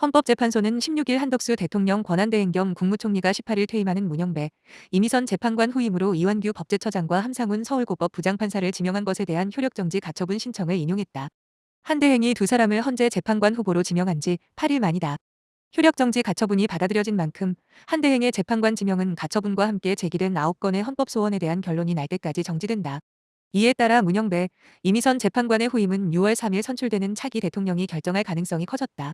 헌법재판소는 16일 한덕수 대통령 권한대행 겸 국무총리가 18일 퇴임하는 문영배, 이미선 재판관 후임으로 이완규 법제처장과 함상훈 서울고법 부장판사를 지명한 것에 대한 효력정지 가처분 신청을 인용했다. 한 대행이 두 사람을 헌재 재판관 후보로 지명한 지 8일 만이다. 효력정지 가처분이 받아들여진 만큼 한 대행의 재판관 지명은 가처분과 함께 제기된 9건의 헌법소원에 대한 결론이 날 때까지 정지된다. 이에 따라 문영배, 이미선 재판관의 후임은 6월 3일 선출되는 차기 대통령이 결정할 가능성이 커졌다.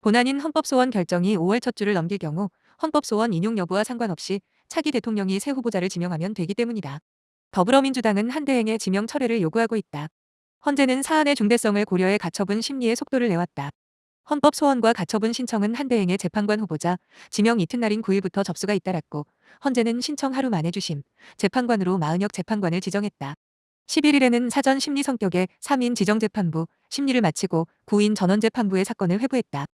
본안인 헌법소원 결정이 5월 첫 주를 넘길 경우 헌법소원 인용 여부와 상관없이 차기 대통령이 새 후보자를 지명하면 되기 때문이다. 더불어민주당은 한 대행의 지명 철회를 요구하고 있다. 헌재는 사안의 중대성을 고려해 가처분 심리에 속도를 내왔다. 헌법소원과 가처분 신청은 한 대행의 재판관 후보자 지명 이튿날인 9일부터 접수가 잇따랐고 헌재는 신청 하루 만에 주심, 재판관으로 마은혁 재판관을 지정했다. 11일에는 사전 심리 성격의 3인 지정재판부 심리를 마치고 9인 전원재판부의 사건을 회부했다.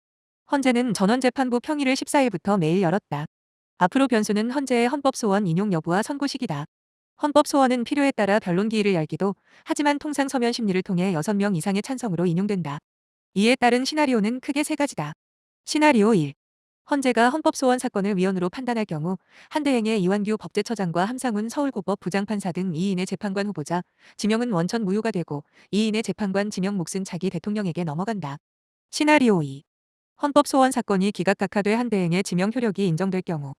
헌재는 전원재판부 평일을 14일부터 매일 열었다. 앞으로 변수는 헌재의 헌법소원 인용 여부와 선고식이다. 헌법소원은 필요에 따라 변론기일을 열기도 하지만 통상 서면 심리를 통해 6명 이상의 찬성으로 인용된다. 이에 따른 시나리오는 크게 세 가지다. 시나리오 1. 헌재가 헌법소원 사건을 위헌으로 판단할 경우 한 대행의 이완규 법제처장과 함상훈 서울고법 부장판사 등 2인의 재판관 후보자 지명은 원천 무효가 되고 2인의 재판관 지명 몫은 차기 대통령에게 넘어간다. 시나리오 2. 헌법소원 사건이 기각각하돼 한 대행의 지명 효력이 인정될 경우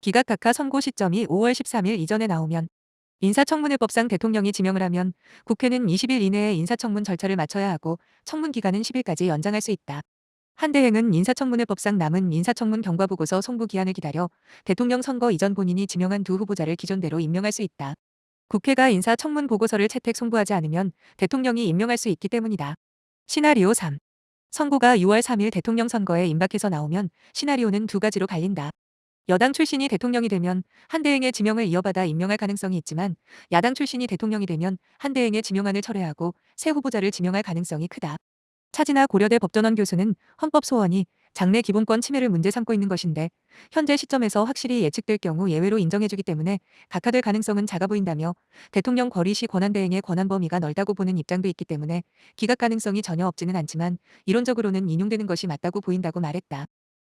기각각하 선고 시점이 5월 13일 이전에 나오면 인사청문회법상 대통령이 지명을 하면 국회는 20일 이내에 인사청문 절차를 마쳐야 하고 청문 기간은 10일까지 연장할 수 있다. 한 대행은 인사청문회법상 남은 인사청문 경과보고서 송부 기한을 기다려 대통령 선거 이전 본인이 지명한 두 후보자를 기존대로 임명할 수 있다. 국회가 인사청문 보고서를 채택 송부하지 않으면 대통령이 임명할 수 있기 때문이다. 시나리오 3. 선고가 6월 3일 대통령 선거에 임박해서 나오면 시나리오는 두 가지로 갈린다. 여당 출신이 대통령이 되면 한 대행의 지명을 이어받아 임명할 가능성이 있지만 야당 출신이 대통령이 되면 한 대행의 지명안을 철회하고 새 후보자를 지명할 가능성이 크다. 차진아 고려대 법전원 교수는 헌법소원이 장래 기본권 침해를 문제 삼고 있는 것인데 현재 시점에서 확실히 예측될 경우 예외로 인정해주기 때문에 각하될 가능성은 작아 보인다며 대통령 거리시 권한대행의 권한 범위가 넓다고 보는 입장도 있기 때문에 기각 가능성이 전혀 없지는 않지만 이론적으로는 인용되는 것이 맞다고 보인다고 말했다.